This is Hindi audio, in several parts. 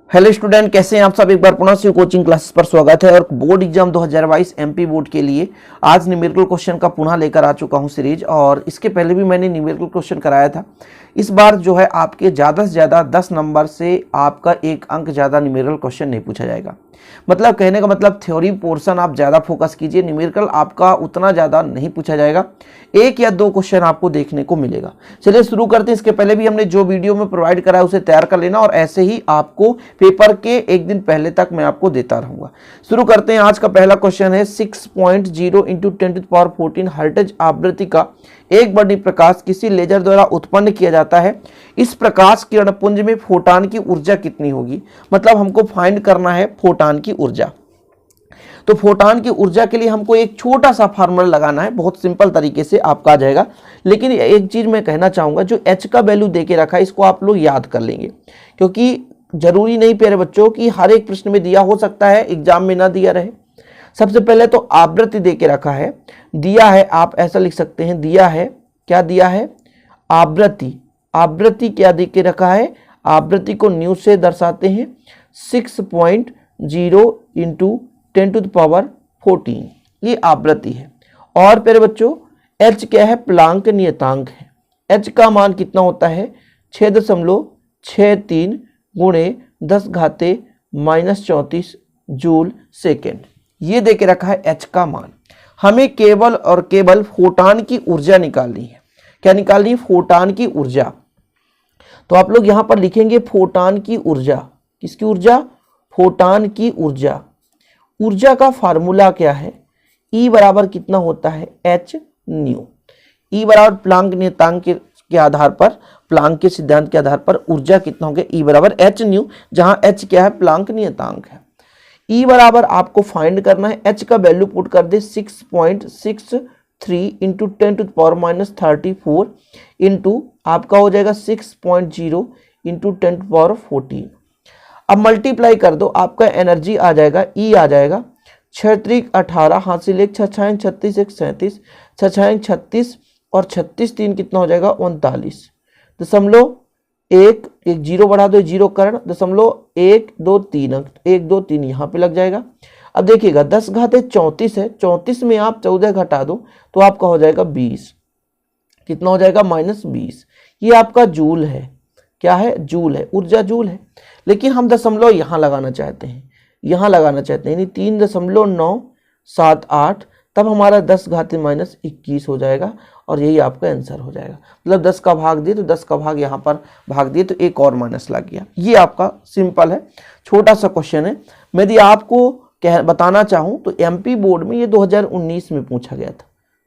हेलो स्टूडेंट, कैसे हैं आप सब। एक बार पुनः से कोचिंग क्लासेस पर स्वागत है। और बोर्ड एग्जाम 2022 एमपी बोर्ड के लिए आज न्यूमेरिकल क्वेश्चन का पुनः लेकर आ चुका हूं सीरीज। और इसके पहले भी मैंने न्यूमेरिकल क्वेश्चन कराया था। इस बार जो है आपके ज़्यादा से ज़्यादा 10 नंबर से आपका 1 अंक ज़्यादा न्यूमेरिकल क्वेश्चन नहीं पूछा जाएगा। मतलब कहने का मतलब थ्योरी पोर्शन आप ज़्यादा फोकस कीजिए, न्यूमेरिकल आपका उतना ज़्यादा नहीं पूछा जाएगा। 1 या 2 क्वेश्चन आपको देखने को मिलेगा। चलिए शुरू करते हैं। इसके पहले भी हमने जो वीडियो में प्रोवाइड करा है उसे तैयार कर लेना, और ऐसे ही आपको पेपर के एक दिन पहले तक मैं आपको देता रहूंगा। शुरू करते हैं। आज का पहला क्वेश्चन है 6.0 × 10⁻14 हर्ट्ज आवृत्ति का एक वर्णी प्रकाश किसी लेजर द्वारा उत्पन्न किया जाता है। इस प्रकाश किरण पुंज में फोटॉन की ऊर्जा कितनी होगी। मतलब हमको फाइंड करना है फोटॉन की ऊर्जा। तो फोटॉन की ऊर्जा के लिए हमको एक छोटा सा फार्मूला लगाना है, बहुत सिंपल तरीके से आपका आ जाएगा। लेकिन एक चीज मैं कहना चाहूंगा, जो एच का वैल्यू देके रखा है इसको आप लोग याद कर लेंगे, क्योंकि जरूरी नहीं प्यारे बच्चों कि हर एक प्रश्न में दिया हो सकता है एग्जाम में ना दिया रहे। सबसे पहले तो आवृत्ति देके रखा है, दिया है, आप ऐसा लिख सकते हैं, दिया है, क्या दिया है, आवृत्ति। आवृत्ति क्या देके रखा है, आवृत्ति को न्यू से दर्शाते हैं 6.0 × 10⁻14, ये आवृत्ति है। और प्यारे बच्चों एच क्या है, प्लांक नियतांक है। एच का मान कितना होता है, 6.63 × 10⁻−34 जूल सेकेंड। ये देके रखा है एच का मान। हमें केवल और केवल फोटॉन की ऊर्जा निकालनी है। क्या निकालनी है, फोटॉन की ऊर्जा। तो आप लोग यहां पर लिखेंगे फोटॉन की ऊर्जा। किसकी ऊर्जा, फोटॉन की ऊर्जा। ऊर्जा का फार्मूला क्या है, E बराबर कितना होता है, एच न्यू। E बराबर प्लांक नियतांक के आधार पर, प्लांक के सिद्धांत के आधार पर ऊर्जा कितना हो गया, E बराबर एच न्यू, जहां एच क्या है, प्लांक नियतांक है। E बराबर आपको फाइंड करना है, एच का वैल्यू पुट कर दे 6.63 × 10⁻34 इंटू आपका हो जाएगा 6.0 × 10⁻14। अब मल्टीप्लाई कर दो, आपका एनर्जी आ जाएगा, E आ जाएगा 6×3 18, हाथ से लेख 6×6 36, 1 37, 6×6 36 और 36 3 कितना हो जाएगा, 39.1, एक जीरो बढ़ा दो, जीरो करण 0.123 अंक, 1 2 3 यहाँ पे लग जाएगा। अब देखिएगा 10⁻34 है, 34 में आप 14 घटा दो तो आपका हो जाएगा 20। कितना हो जाएगा, -20। ये आपका जूल है। क्या है, जूल है, ऊर्जा जूल है। लेकिन हम दशमलव यहाँ लगाना चाहते हैं, यहाँ लगाना चाहते हैं, यानी 3.978, तब हमारा 10⁻−21 हो जाएगा और यही आपका आंसर हो जाएगा। मतलब 10 का भाग दिए तो 10 का भाग यहाँ पर भाग दिए तो एक और माइनस लग गया। ये आपका सिंपल है, छोटा सा क्वेश्चन है। मैं यदि आपको बताना चाहूँ तो एमपी बोर्ड में ये 2019 में पूछा गया था।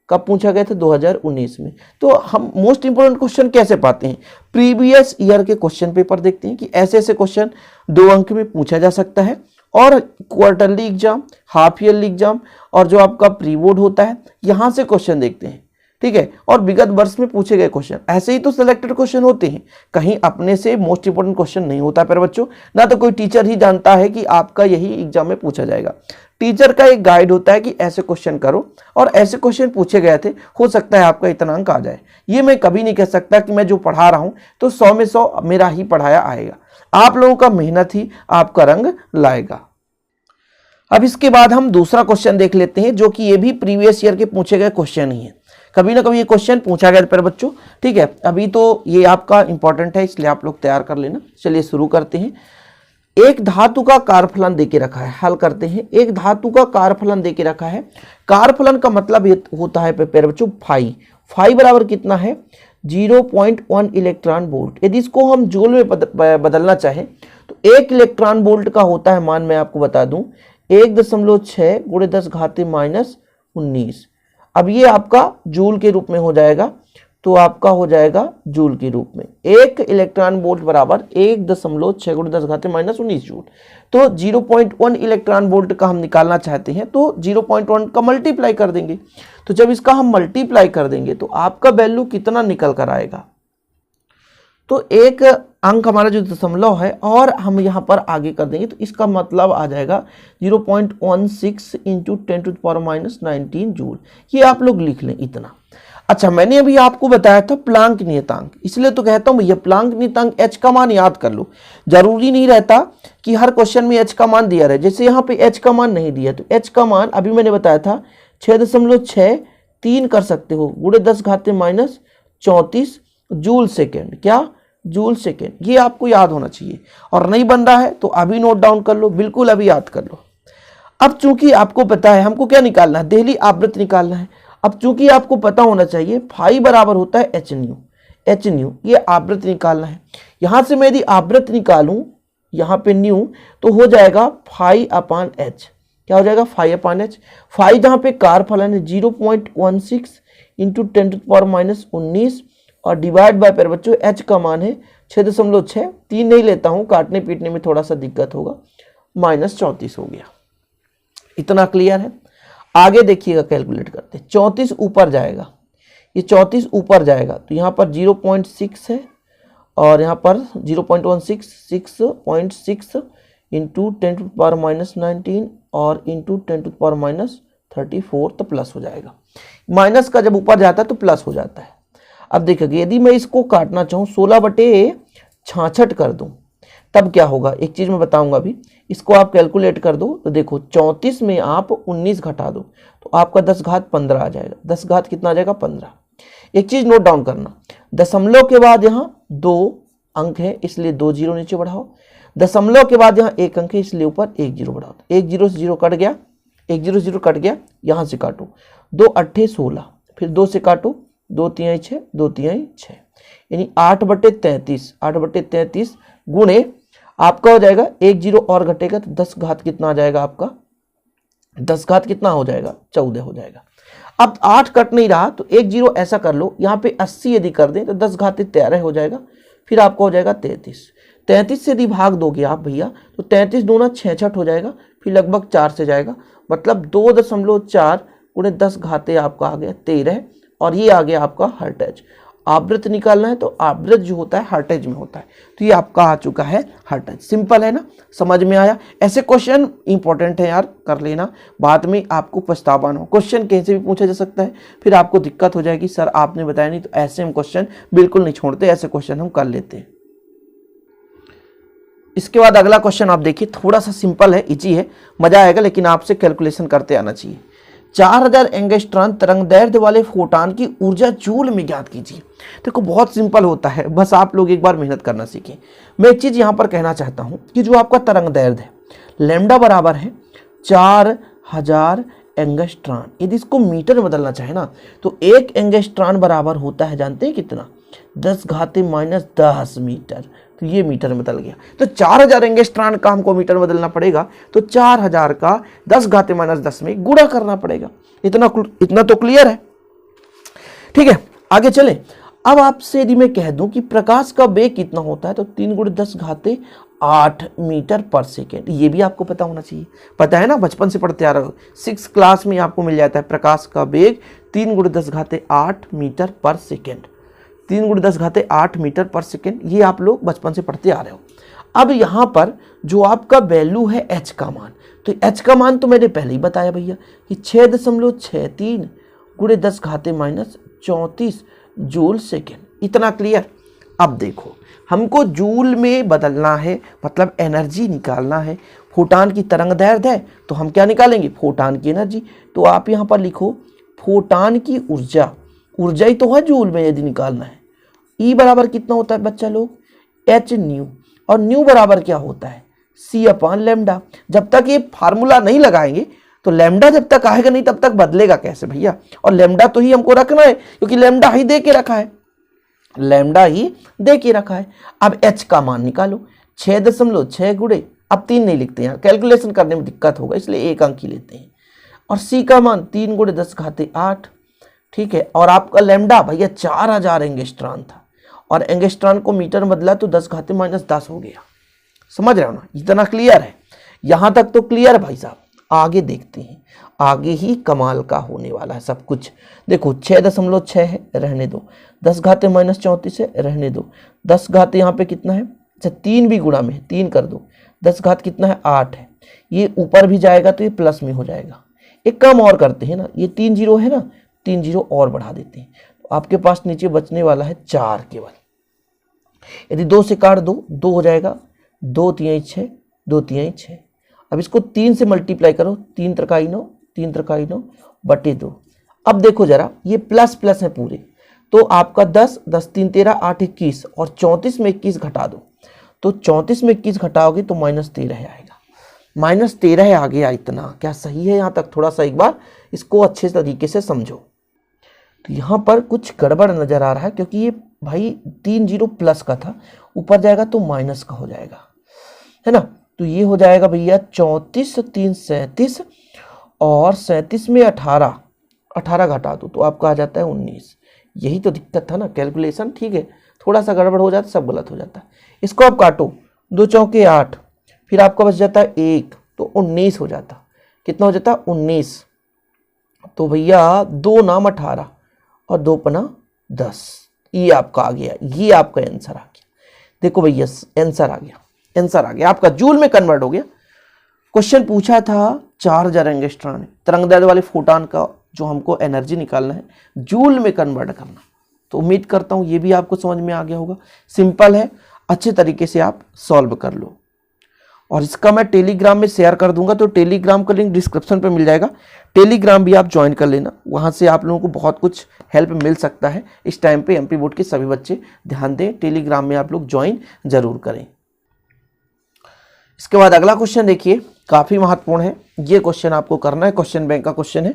कब पूछा गया था, 2019 में। तो हम मोस्ट इंपोर्टेंट क्वेश्चन कैसे पाते हैं, प्रीवियस ईयर के क्वेश्चन पेपर देखते हैं कि ऐसे ऐसे क्वेश्चन 2 अंक में पूछा जा सकता है। और quarterly exam, half yearly exam और जो आपका प्री बोर्ड होता है, यहां से क्वेश्चन देखते हैं, ठीक है। और विगत वर्ष में पूछे गए क्वेश्चन, ऐसे ही तो सिलेक्टेड क्वेश्चन होते हैं, कहीं अपने से मोस्ट इंपोर्टेंट क्वेश्चन नहीं होता पर बच्चों। ना तो कोई टीचर ही जानता है कि आपका यही एग्जाम में पूछा जाएगा। टीचर का एक गाइड होता है कि ऐसे क्वेश्चन करो, और ऐसे क्वेश्चन पूछे गए थे, हो सकता है आपका इतना अंक आ जाए। ये मैं कभी नहीं कह सकता कि मैं जो पढ़ा रहा हूं तो 100 में 100 मेरा ही पढ़ाया आएगा। आप लोगों का मेहनत ही आपका रंग लाएगा। अब इसके बाद हम दूसरा क्वेश्चन देख लेते हैं, जो कि ये भी प्रीवियस ईयर के पूछे गए क्वेश्चन ही है। कभी ना कभी ये क्वेश्चन पूछा गया पर बच्चों, ठीक है। अभी तो ये आपका इंपॉर्टेंट है, इसलिए आप लोग तैयार कर लेना। चलिए शुरू करते हैं। एक धातु का कारफलन देके रखा है, हल करते हैं। एक धातु का कारफलन देके रखा है। कारफलन का मतलब होता है प्यारे बच्चों फाई। फाई बराबर कितना है, 0.1 इलेक्ट्रॉन वोल्ट। यदि इसको हम जूल में बदलना चाहें तो 1 इलेक्ट्रॉन वोल्ट का होता है मान, मैं आपको बता दूं 1.6 × 10⁻−19। अब ये आपका जूल के रूप में हो जाएगा, तो आपका हो जाएगा जूल के रूप में 1 इलेक्ट्रॉन वोल्ट बराबर 1.6 × 10⁻−19 जूल। तो 0.1 इलेक्ट्रॉन वोल्ट का हम निकालना चाहते हैं तो 0.1 का मल्टीप्लाई कर देंगे। तो जब इसका हम मल्टीप्लाई कर देंगे तो आपका वैल्यू कितना निकल कर आएगा, तो एक अंक हमारा जो दशमलव है और हम यहाँ पर आगे कर देंगे तो इसका मतलब आ जाएगा 0.16 × 10⁻−19 जूल। ये आप लोग लिख लें इतना। अच्छा, मैंने अभी आपको बताया था प्लांक नियतांक, इसलिए तो कहता हूं भैया प्लांक नियतांक एच का मान याद कर लो। जरूरी नहीं रहता कि हर क्वेश्चन में h का मान दिया रहे। जैसे यहाँ पे h का मान नहीं दिया तो h का मान अभी मैंने बताया था 6.63 कर सकते हो, गुणे 10 घाते माइनस 34 जूल सेकेंड। क्या? Joule second. ये आपको याद होना चाहिए, और नहीं बन रहा है तो अभी नोट डाउन कर लो, बिल्कुल अभी याद कर लो। अब चूंकि आपको पता है हमको क्या निकालना है, देहली आवृत्त निकालना है। अब चूंकि आपको पता होना चाहिए फाई बराबर होता है एच न्यू, एच न्यू ये आवृत्त निकालना है। यहां से मैं यदि आवृत्त निकालूं यहाँ पे न्यू तो हो जाएगा फाई अपान एच। क्या हो जाएगा? फाई अपान एच। फाई जहाँ पे कार फलन है 0.16 इंटू 10⁻⁻19 और डिवाइड बाय पर बच्चों एच का मान है 6.6, 3 नहीं लेता हूँ, काटने पीटने में थोड़ा सा दिक्कत होगा, -34 हो गया। इतना क्लियर है? आगे देखिएगा, कैलकुलेट करते हैं। 34 ऊपर जाएगा, ये 34 ऊपर जाएगा तो यहाँ पर 0.6 है और यहाँ पर 0.16, 6.6 इंटू 10⁻⁻19 और इंटू 10⁻34 तो प्लस हो जाएगा। माइनस का जब ऊपर जाता है तो प्लस हो जाता है। अब देखिए यदि मैं इसको काटना चाहूँ 16/66 कर दूं तब क्या होगा, एक चीज मैं बताऊंगा अभी। इसको आप कैलकुलेट कर दो तो देखो 34 में आप 19 घटा दो तो आपका 10 घात 15 आ जाएगा। 10 घात कितना आ जाएगा? 15। एक चीज नोट डाउन करना, दशमलव के बाद यहाँ 2 अंक है इसलिए 2 जीरो नीचे बढ़ाओ, दशमलव के बाद यहाँ 1 अंक है इसलिए ऊपर 1 जीरो बढ़ाओ। 1 जीरो से 0 कट गया, 1 जीरो से 0 कट गया, यहाँ से काटो 2 8 16, फिर 2 से काटो 2 3 6, 2 3 6, यानी 8/33, 8/33 गुणे आपका हो जाएगा 1 जीरो और घटेगा तो 10 घात कितना आ जाएगा आपका? 10 घात कितना हो जाएगा? 14 हो जाएगा। अब 8 कट नहीं रहा तो 1 जीरो ऐसा कर लो, यहाँ पे 80 यदि कर दें तो 10 घात 13 हो जाएगा, फिर आपको हो जाएगा 33। 33 से यदि भाग दोगे आप भैया तो 33 दूना 66 हो जाएगा, फिर लगभग 4 से जाएगा, मतलब 2.4 गुणे 10 घाते आपका आ गया 13 और ये आ गया आपका हर्ट्ज। आवृत्त निकालना है तो आवृत्त जो होता है हर्ट्ज में होता है, तो ये आपका आ चुका है हर्ट्ज। सिंपल है ना, समझ में आया? ऐसे क्वेश्चन इंपॉर्टेंट है यार, कर लेना, बाद में आपको पछतावा ना हो। क्वेश्चन कैसे भी पूछा जा सकता है, फिर आपको दिक्कत हो जाएगी सर आपने बताया नहीं, तो ऐसे हम क्वेश्चन बिल्कुल नहीं छोड़ते, ऐसे क्वेश्चन हम कर लेते हैं। इसके बाद अगला क्वेश्चन आप देखिए, थोड़ा सा सिंपल है, इजी है, मजा आएगा, लेकिन आपसे कैलकुलेशन करते आना चाहिए। 4000 एंगस्ट्रॉन तरंगदैर्ध्य वाले फोटान की ऊर्जा जूल में ज्ञात कीजिए। देखो बहुत सिंपल होता है, बस आप लोग एक बार मेहनत करना सीखें। मैं एक चीज यहां पर कहना चाहता हूं कि जो आपका तरंगदैर्ध्य है लैम्डा बराबर है 4000 एंगस्ट्रॉन। यदि इसको मीटर में बदलना चाहे ना तो 1 एंगस्ट्रॉन बराबर होता है, जानते हैं कितना? 10 घाते -10 मीटर। तो ये मीटर में बदल गया, तो 4000 एंगस्ट्रॉन का हमको मीटर में बदलना पड़ेगा, तो 4000 का 10 घाते -10 में गुणा करना पड़ेगा। इतना तो क्लियर है, ठीक है? आगे चलें। अब आपसे यदि मैं कह दूं कि प्रकाश का वेग कितना होता है तो 3 × 10 घाते 8 मीटर पर सेकेंड। ये भी आपको पता होना चाहिए, पता है ना, बचपन से पढ़ते आ रहे हो, 6 क्लास में आपको मिल जाता है प्रकाश का वेग 3 × 10 घाते 8 मीटर पर सेकेंड। 3 × 10 घाते 8 मीटर पर सेकेंड, ये आप लोग बचपन से पढ़ते आ रहे हो। अब यहाँ पर जो आपका वैल्यू है एच का मान, तो एच का मान तो मैंने पहले ही बताया भैया कि 6.63 × 10 घाते -34 जूल सेकेंड। इतना क्लियर? अब देखो हमको जूल में बदलना है, मतलब एनर्जी निकालना है। फोटान की तरंगदैर्ध्य है तो हम क्या निकालेंगे? फोटान की एनर्जी। तो आप यहाँ पर लिखो फोटान की ऊर्जा, ऊर्जा ही तो है जूल में यदि निकालना है। ई बराबर कितना होता है बच्चा लोग? एच न्यू, और न्यू बराबर क्या होता है? सी अपान लैम्डा। जब तक ये फार्मूला नहीं लगाएंगे तो लैम्डा जब तक आएगा नहीं तब तक बदलेगा कैसे भैया? और लैम्डा तो ही हमको रखना है क्योंकि लैम्डा ही दे के रखा है, लैम्डा ही दे के रखा है। अब एच का मान निकालो, 6.6 गुणे, अब 3 नहीं लिखते हैं, कैलकुलेशन करने में दिक्कत होगा इसलिए 1 अंक ही लेते हैं। और सी का मान 3 × 10 घाते 8, ठीक है। और आपका लैम्डा भैया 4000 एंगस्ट्रॉन था और एंगस्ट्रॉन को मीटर में बदला तो 10 घाते -10 हो गया। समझ रहे हो ना? इतना क्लियर है? यहां तक तो क्लियर भाई साहब। आगे देखते हैं, आगे ही कमाल का होने वाला है सब कुछ। देखो 6.6 है, रहने दो। 10 घाते -34 है, रहने दो। 10 घाते यहाँ पे कितना है? अच्छा 3 भी गुणा में है, 3 कर दो। 10 घात कितना है? 8 है। ये ऊपर भी जाएगा तो ये प्लस में हो जाएगा। एक काम और करते हैं ना, ये 3 जीरो है ना, 3 जीरो और बढ़ा देते हैं तो आपके पास नीचे बचने वाला है 4 केवल। यदि 2 से काट दो 2 हो जाएगा, 2 3 6, 2 तिहाई 6। अब इसको 3 से मल्टीप्लाई करो, 3 त्रिकाई 9, 3 त्रिकाई 9 बटे 2। अब देखो जरा, ये प्लस प्लस है पूरे, तो आपका 10, 10 3 13, 8 21 और 34 में 21 घटा दो, तो 34 में 21 घटाओगे तो -13 आएगा। -13 आ गया इतना। क्या सही है? यहाँ तक थोड़ा सा एक बार इसको अच्छे तरीके से समझो। तो यहाँ पर कुछ गड़बड़ नजर आ रहा है, क्योंकि ये भाई 3 0 प्लस का था, ऊपर जाएगा तो माइनस का हो जाएगा, है ना। तो ये हो जाएगा भैया 34, 3 37 और 37 में 18, 18 घटा दो तो आपका आ जाता है 19। यही तो दिक्कत था ना, कैलकुलेशन ठीक है, थोड़ा सा गड़बड़ हो जाता सब गलत हो जाता है। इसको आप काटो, 2 चौके 8, फिर आपका बच जाता है 1, तो 19 हो जाता। कितना हो जाता? 19। तो भैया 2 नाम 18 और 2 पना 10, ये आपका आ गया, ये आपका आंसर आ गया। देखो भैया आंसर आ गया, आंसर आ गया आपका, जूल में कन्वर्ट हो गया। क्वेश्चन पूछा था 4000 एंगस्ट्रॉन तरंगदैर्ध्य वाले फोटॉन का जो हमको एनर्जी निकालना है, जूल में कन्वर्ट करना। तो उम्मीद करता हूं ये भी आपको समझ में आ गया होगा। सिंपल है, अच्छे तरीके से आप सॉल्व कर लो। और इसका मैं टेलीग्राम में शेयर कर दूंगा, तो टेलीग्राम का लिंक डिस्क्रिप्शन पे मिल जाएगा, टेलीग्राम भी आप ज्वाइन कर लेना, वहां से आप लोगों को बहुत कुछ हेल्प मिल सकता है। इस टाइम पे एमपी बोर्ड के सभी बच्चे ध्यान दें, टेलीग्राम में आप लोग ज्वाइन जरूर करें। इसके बाद अगला क्वेश्चन देखिए, काफी महत्वपूर्ण है ये क्वेश्चन, आपको करना है, क्वेश्चन बैंक का क्वेश्चन है।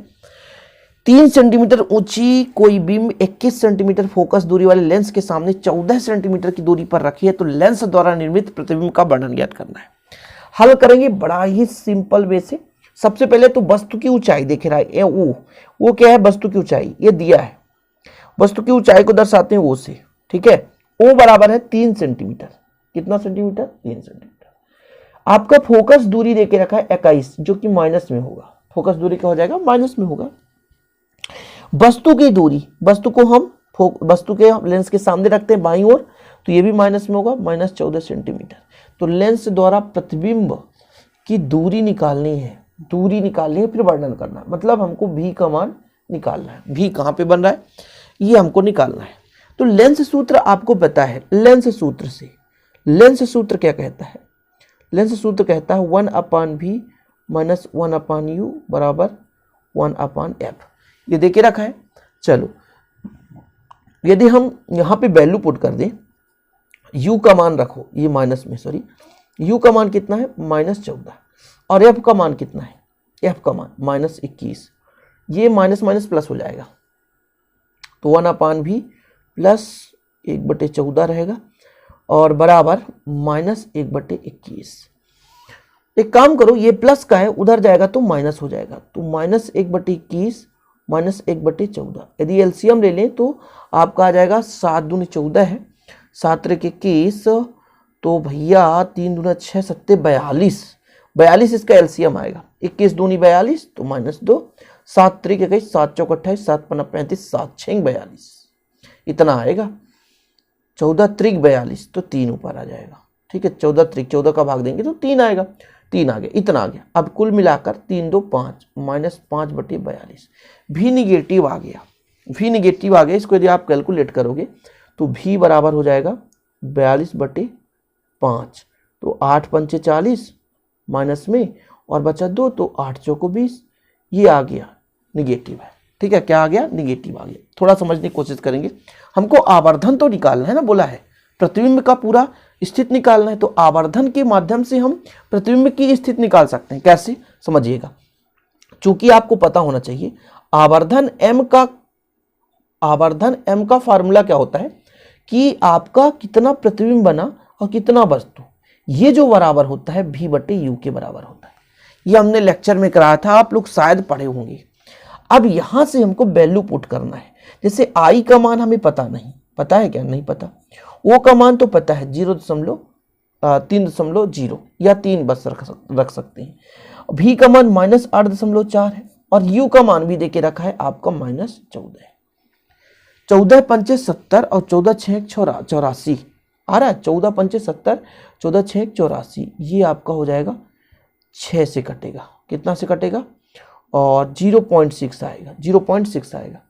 3 सेंटीमीटर ऊंची कोई बीम 21 सेंटीमीटर फोकस दूरी वाले लेंस के सामने 14 सेंटीमीटर की दूरी पर रखी है, तो लेंस द्वारा निर्मित प्रतिबिंब का वर्णन ज्ञात करना है। हल करेंगे बड़ा ही सिंपल वे से। सबसे पहले तो वस्तु की ऊंचाई देख रहा है, वो क्या है? वस्तु की ऊंचाई ये दिया है, वस्तु की ऊंचाई को दर्शाते हैं ओ से, ठीक है। ओ बराबर है 3 सेंटीमीटर। कितना सेंटीमीटर? 3 सेंटीमीटर। आपका फोकस दूरी देके रखा है 21, जो कि माइनस में होगा। फोकस दूरी क्या हो जाएगा? माइनस में होगा। वस्तु की दूरी, वस्तु को हम वस्तु के लेंस के सामने रखते हैं बाईं ओर, तो ये भी माइनस में होगा, -14 सेंटीमीटर। तो लेंस द्वारा प्रतिबिंब की दूरी निकालनी है, दूरी निकालनी है, फिर वर्णन करना है। मतलब हमको भी का मान निकालना है। भी कहाँ पे बन रहा है? ये हमको निकालना है। तो लेंस सूत्र आपको पता है, लेंस सूत्र से, लेंस सूत्र क्या कहता है? लेंस सूत्र कहता है 1/v - 1/u बराबर 1/f। ये देके रखा है। चलो, यदि हम यहाँ पे वैल्यू पुट कर दें, u का मान रखो, ये माइनस में, सॉरी, u का मान कितना है? -14, और f का मान कितना है? f का मान -21। ये माइनस माइनस प्लस हो जाएगा, तो 1/v प्लस 1/14 रहेगा और बराबर -1/21। एक काम करो, ये प्लस का है, उधर जाएगा तो माइनस हो जाएगा, तो -1/21 -1/14। यदि एलसीएम ले लें तो आपका आ जाएगा 7 दूनी 14 है, 7 त्रिक 21, तो भैया 3 दूना 6 7 42, 42 इसका एलसीएम आएगा। 21 दूनी 42 तो -2, 7 त्रिक 21, 7 चौक 28, 7 पन्ना 35, 7 6 42, इतना आएगा। 14 त्रिक 42 तो 3 ऊपर आ जाएगा, ठीक है। 14 त्रिक 14 का भाग देंगे तो 3 आएगा, 3 आ गया, इतना आ गया। अब कुल मिलाकर 3 2 5 -5/42, भी निगेटिव आ गया, भी निगेटिव आ गया। इसको यदि आप कैलकुलेट करोगे तो भी बराबर हो जाएगा 42/5, तो 8 पंचे 40 माइनस में और बचा 2, तो 8 चौको 20, ये आ गया निगेटिव है, ठीक है। क्या आ गया? निगेटिव आ गया। थोड़ा समझने की कोशिश करेंगे, हमको आवर्धन तो निकालना है ना, बोला है प्रतिबिंब का पूरा स्थिति निकालना है, तो आवर्धन के माध्यम से हम प्रतिबिंब की स्थिति निकाल सकते हैं। कैसे? समझिएगा, चूंकि आपको पता होना चाहिए आवर्धन m का फार्मूला क्या होता है कि आपका कितना प्रतिबिंब बना और कितना वस्तु, ये जो बराबर होता है v/u के बराबर होता है। ये हमने लेक्चर में कराया था, आप लोग शायद पढ़े होंगे। अब यहां से हमको वैल्यू पुट करना है। जैसे i का मान हमें पता नहीं, पता है क्या? नहीं पता। O का मान तो पता है 0.3.0 या 3 बस रख सकते हैं। v का मान -8.4 है और u का मान भी देके रखा है आपका -14 है। 14 पंचे 70 और 14 6 84 आ रहा है। 14 पंचे 70, 14 6 84, ये आपका हो जाएगा 6 से कटेगा। कितना से कटेगा? और 0.6 आएगा, 0.6 आएगा।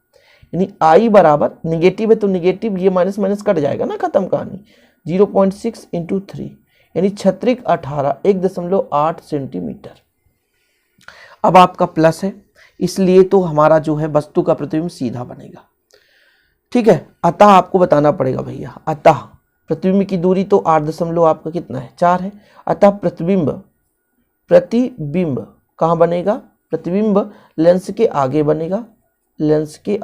यानी आई बराबर, निगेटिव है तो निगेटिव, ये माइनस माइनस कट जाएगा ना, खत्म कहानी। 0.6 × 3 यानी क्षत्रिक 18 1.8 सेंटीमीटर। अब आपका प्लस है, इसलिए तो हमारा जो है वस्तु का प्रतिबिंब सीधा बनेगा। ठीक है, अतः आपको बताना पड़ेगा भैया, अतः प्रतिबिंब की दूरी तो 8 आपका कितना है 4 है। अतः प्रतिबिंब कहाँ बनेगा, प्रतिबिंब लेंस के आगे बनेगा, लेंस के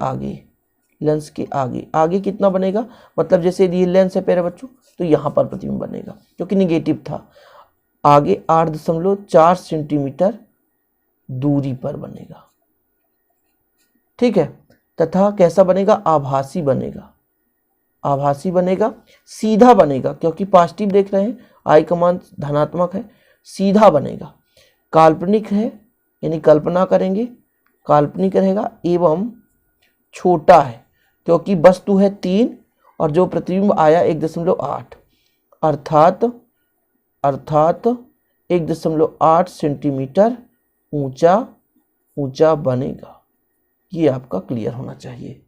आगे कितना बनेगा, मतलब जैसे ये लेंस है प्यारे बच्चों, तो यहाँ पर प्रतिबिंब बनेगा क्योंकि निगेटिव था, आगे 8.4 सेंटीमीटर दूरी पर बनेगा। ठीक है, तथा कैसा बनेगा, आभासी बनेगा, सीधा बनेगा क्योंकि पॉजिटिव देख रहे हैं, आई का मान धनात्मक है, सीधा बनेगा। काल्पनिक है यानी कल्पना करेंगे, काल्पनिक रहेगा, एवं छोटा है क्योंकि वस्तु है 3 और जो प्रतिबिंब आया 1.8 अर्थात 1.8 सेंटीमीटर ऊंचा बनेगा। ये आपका क्लियर होना चाहिए।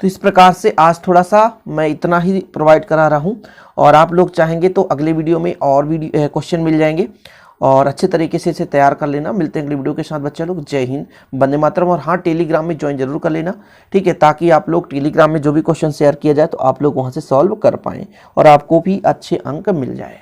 तो इस प्रकार से आज थोड़ा सा मैं इतना ही प्रोवाइड करा रहा हूँ, और आप लोग चाहेंगे तो अगले वीडियो में और वीडियो क्वेश्चन मिल जाएंगे, और अच्छे तरीके से इसे तैयार कर लेना। मिलते हैं अगले वीडियो के साथ बच्चे लोग। जय हिंद, वंदे मातरम। और हाँ, टेलीग्राम में ज्वाइन जरूर कर लेना, ठीक है, ताकि आप लोग टेलीग्राम में जो भी क्वेश्चन शेयर किया जाए तो आप लोग वहाँ से सॉल्व कर पाएँ और आपको भी अच्छे अंक मिल जाए।